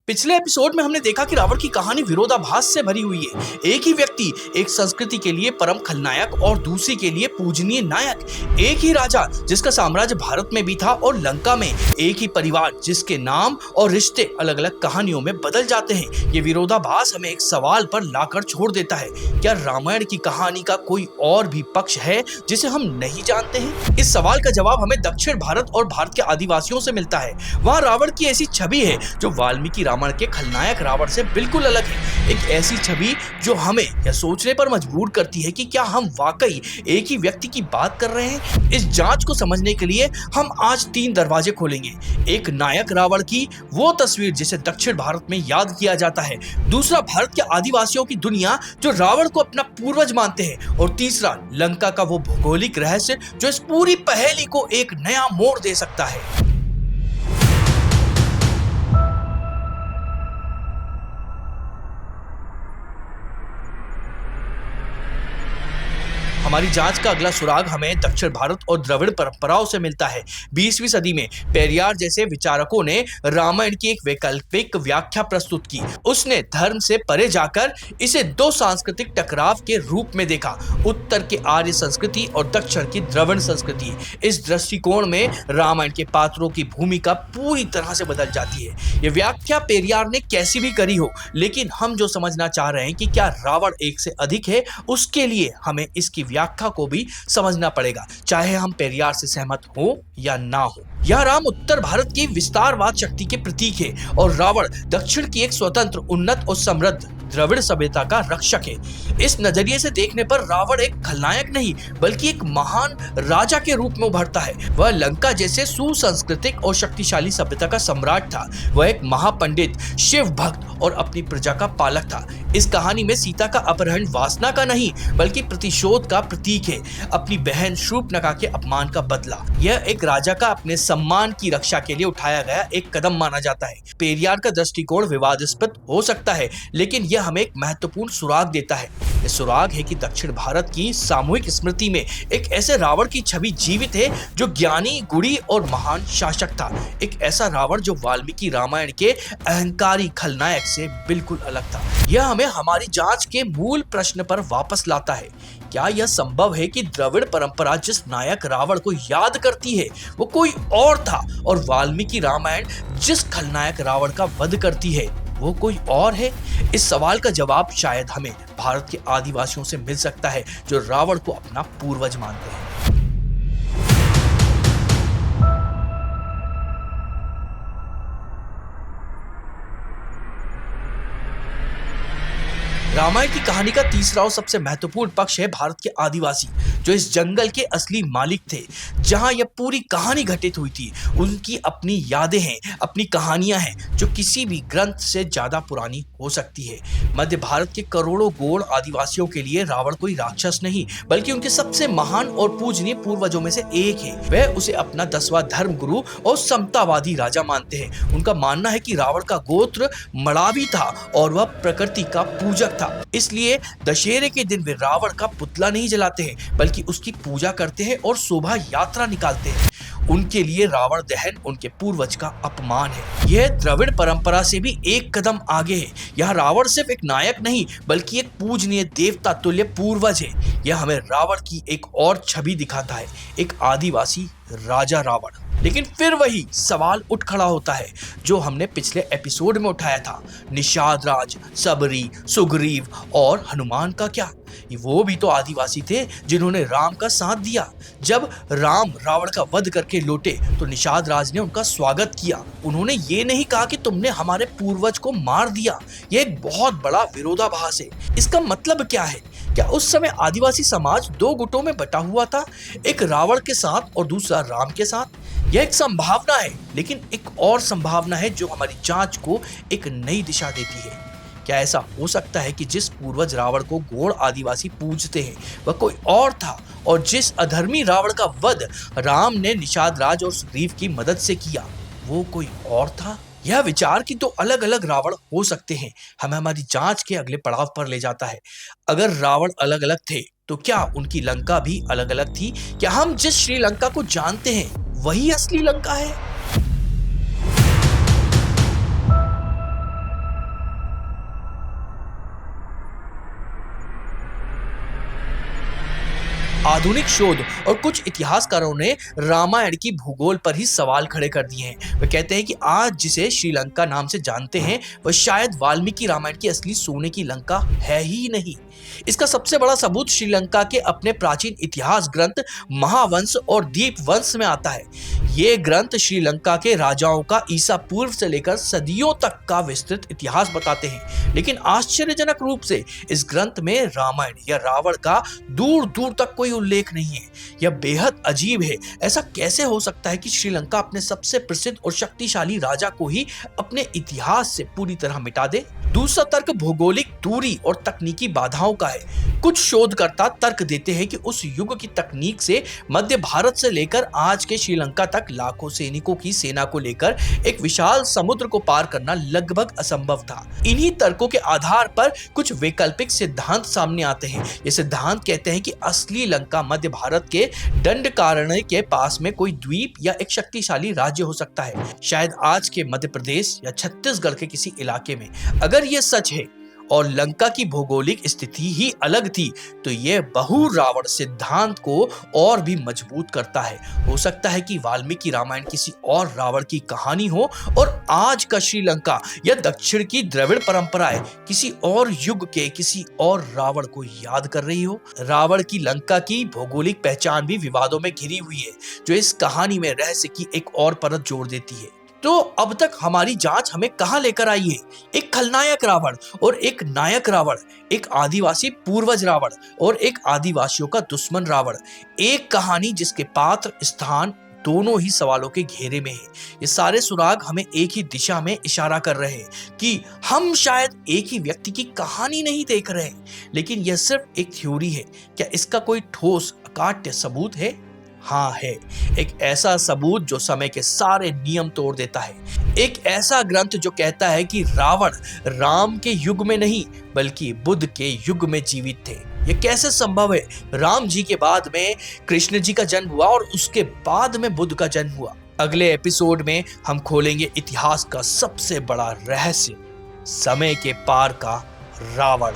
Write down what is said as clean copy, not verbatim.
पिछले एपिसोड में हमने देखा कि रावण की कहानी विरोधाभास से भरी हुई है। एक ही व्यक्ति एक संस्कृति के लिए परम खलनायक और दूसरी के लिए पूजनीय नायक। एक ही राजा जिसका साम्राज्य भारत में भी था और लंका में। एक ही परिवार जिसके नाम और रिश्ते अलग अलग कहानियों में बदल जाते हैं। ये विरोधाभास हमें एक सवाल पर लाकर छोड़ देता है, क्या रामायण की कहानी का कोई और भी पक्ष है जिसे हम नहीं जानते हैं? इस सवाल का जवाब हमें दक्षिण भारत और भारत के आदिवासियों से मिलता है। वहाँ रावण की ऐसी छवि है जो वाल्मीकि रामायण के खलनायक रावण से बिल्कुल अलग है। एक ऐसी छवि जो हमें यह सोचने पर मजबूर करती है कि क्या हम वाकई एक ही व्यक्ति की बात कर रहे हैं। इस जांच को समझने के लिए हम आज 3 दरवाजे खोलेंगे। एक नायक रावण की वो तस्वीर जिसे दक्षिण भारत में याद किया जाता है, दूसरा भारत के आदिवासियों की दुनिया जो रावण को अपना पूर्वज मानते हैं, और तीसरा लंका का वो भौगोलिक रहस्य जो इस पूरी पहेली को एक नया मोड़ दे सकता है। हमारी जांच का अगला सुराग हमें दक्षिण भारत और द्रविड़ परंपराओं से मिलता है। 20वीं सदी में पेरियार जैसे विचारकों ने रामायण की एक वैकल्पिक व्याख्या प्रस्तुत की। उसने धर्म से परे जाकर इसे 2 सांस्कृतिक टकराव के रूप में देखा, उत्तर के आर्य संस्कृति और दक्षिण की द्रविड़ संस्कृति। इस दृष्टिकोण में रामायण के पात्रों की भूमिका पूरी तरह से बदल जाती है। ये व्याख्या पेरियार ने कैसी भी करी हो, लेकिन हम जो समझना चाह रहे हैं कि क्या रावण एक से अधिक है, उसके लिए हमें इसकी व्याख्या को भी समझना पड़ेगा, चाहे हम पेरियार से सहमत हो या ना हो। यह राम उत्तर भारत की विस्तारवाद शक्ति के प्रतीक है और रावण दक्षिण की एक स्वतंत्र, उन्नत और समृद्ध द्रविड़ सभ्यता का रक्षक है। इस नजरिए से देखने पर रावण एक खलनायक नहीं बल्कि एक महान राजा के रूप में उभरता है। वह लंका जैसे सुसंस्कृतिक और शक्तिशाली सभ्यता का सम्राट था। वह एक महापंडित, शिव भक्त और अपनी प्रजा का पालक था। इस कहानी में सीता का अपहरण वासना का नहीं बल्कि प्रतिशोध का प्रतीक है, अपनी बहन शूर्पणखा के अपमान का बदला। यह एक राजा का अपने सम्मान की रक्षा के लिए उठाया गया एक कदम माना जाता है। पेरियार का दृष्टिकोण विवादास्पद हो सकता है, लेकिन यह हमें एक महत्वपूर्ण सुराग देता है। यह सुराग है कि दक्षिण भारत की सामूहिक स्मृति में एक ऐसे रावण की छवि जीवित है जो ज्ञानी, गुणी और महान शासक था। एक ऐसा रावण जो वाल्मीकि रामायण के अहंकारी खलनायक से बिल्कुल अलग था। यह हमें हमारी जांच के मूल प्रश्न पर वापस लाता है। क्या यह संभव है कि द्रविड़ परंपरा जिस नायक रावण को याद करती है वो कोई और था, और वाल्मीकि रामायण जिस खलनायक रावण का वध करती है वो कोई और है? इस सवाल का जवाब शायद हमें भारत के आदिवासियों से मिल सकता है जो रावण को अपना पूर्वज मानते हैं। रामायण की कहानी का तीसरा और सबसे महत्वपूर्ण पक्ष है भारत के आदिवासी, जो इस जंगल के असली मालिक थे जहां यह पूरी कहानी घटित हुई थी। उनकी अपनी यादें हैं, अपनी कहानियां हैं जो किसी भी ग्रंथ से ज्यादा पुरानी हो सकती है। मध्य भारत के करोड़ों गोंड आदिवासियों के लिए रावण कोई राक्षस नहीं बल्कि उनके सबसे महान और पूजनीय पूर्वजों में से एक है। वह उसे अपना 10वां धर्म गुरु और समतावादी राजा मानते हैं। उनका मानना है कि रावण का गोत्र मड़ावी था और वह प्रकृति का पूजक था। इसलिए दशहरे के दिन वे रावण का पुतला नहीं जलाते हैं बल्कि उसकी पूजा करते हैं और शोभा यात्रा निकालते हैं। उनके लिए रावण दहन उनके पूर्वज का अपमान है। यह द्रविड़ परंपरा से भी एक कदम आगे है। यह रावण सिर्फ एक नायक नहीं बल्कि एक पूजनीय देवता तुल्य पूर्वज है। यह हमें रावण की एक और छवि दिखाता है, एक आदिवासी राजा रावण। लेकिन फिर वही सवाल उठ खड़ा होता है जो हमने पिछले एपिसोड में उठाया था, निषाद राज, सबरी, सुग्रीव और हनुमान का क्या? वो भी तो आदिवासी थे जिन्होंने राम का साथ दिया। जब राम रावण का वध करके लौटे तो निषाद राज ने उनका स्वागत किया। उन्होंने ये नहीं कहा कि तुमने हमारे पूर्वज को मार दिया। यह एक बहुत बड़ा विरोधाभास है। इसका मतलब क्या है? क्या उस समय आदिवासी समाज 2 गुटों में बटा हुआ था, एक रावण के साथ और दूसरा राम के साथ? यह एक संभावना है, लेकिन एक और संभावना है जो हमारी जांच को एक नई दिशा देती है। क्या ऐसा हो सकता है कि जिस पूर्वज रावण को गोंड आदिवासी पूजते हैं वह कोई और था, और जिस अधर्मी रावण का वध राम ने निषाद राज और सुग्रीव की मदद से किया वो कोई और था? यह विचार कि 2 अलग अलग रावण हो सकते हैं हमें हमारी जांच के अगले पड़ाव पर ले जाता है। अगर रावण अलग अलग थे तो क्या उनकी लंका भी अलग अलग थी? क्या हम जिस श्रीलंका को जानते हैं वही असली लंका है? आधुनिक शोध और कुछ इतिहासकारों ने रामायण की भूगोल पर ही सवाल खड़े कर दिए हैं। वे कहते हैं कि आज जिसे श्रीलंका नाम से जानते हैं वह शायद वाल्मीकि रामायण की असली सोने की लंका है ही नहीं। इसका सबसे बड़ा सबूत श्रीलंका के अपने प्राचीन इतिहास ग्रंथ महावंश और दीपवंश में आता है। ये ग्रंथ श्रीलंका के राजाओं का ईसा पूर्व से लेकर सदियों तक का विस्तृत इतिहास बताते हैं, लेकिन आश्चर्यजनक रूप से इस ग्रंथ में रामायण या रावण का दूर दूर तक कोई उल्लेख नहीं है। यह बेहद अजीब है। ऐसा कैसे हो सकता है कि श्रीलंका अपने सबसे प्रसिद्ध और शक्तिशाली राजा को ही अपने इतिहास से पूरी तरह मिटा दे? दूसरा तर्क भौगोलिक दूरी और तकनीकी बाधाओं का है। कुछ शोधकर्ता तर्क देते हैं कि उस युग की तकनीक से मध्य भारत से लेकर आज के श्रीलंका तक लाखों सैनिकों की सेना को लेकर एक विशाल समुद्र को पार करना लगभग असंभव था। इन्हीं तर्कों के आधार पर कुछ वैकल्पिक सिद्धांत सामने आते हैं। ये सिद्धांत कहते हैं कि असली लंका मध्य भारत के दंडकारण्य के पास में कोई द्वीप या एक शक्तिशाली राज्य हो सकता है, शायद आज के मध्य प्रदेश या छत्तीसगढ़ के किसी इलाके में। अगर यह सच है और लंका की भौगोलिक स्थिति ही अलग थी, तो यह बहु रावण सिद्धांत को और भी मजबूत करता है। हो सकता है कि वाल्मीकि रामायण किसी और रावण की कहानी हो और आज का श्रीलंका या दक्षिण की द्रविड़ परंपराएं किसी और युग के किसी और रावण को याद कर रही हो। रावण की लंका की भौगोलिक पहचान भी विवादों में घिरी हुई है, जो इस कहानी में रहस्य की एक और परत जोड़ देती है। तो अब तक हमारी जांच हमें कहां लेकर आई है? एक खलनायक रावण और एक नायक रावण, एक आदिवासी पूर्वज रावण और एक आदिवासियों का दुश्मन रावण। एक कहानी जिसके पात्र स्थान दोनों ही सवालों के घेरे में है। ये सारे सुराग हमें एक ही दिशा में इशारा कर रहे हैं कि हम शायद एक ही व्यक्ति की कहानी नहीं देख रहे, लेकिन यह सिर्फ एक थ्योरी है। क्या इसका कोई ठोस अकाट्य सबूत है? हाँ है। एक ऐसा सबूत जो समय के सारे नियम तोड़ देता है। एक ऐसा ग्रंथ जो कहता है कि रावण राम के युग में नहीं बल्कि बुद्ध के युग में जीवित थे। यह कैसे संभव है? राम जी के बाद में कृष्ण जी का जन्म हुआ और उसके बाद में बुद्ध का जन्म हुआ। अगले एपिसोड में हम खोलेंगे इतिहास का सबसे बड़ा रहस्य, समय के पार का रावण।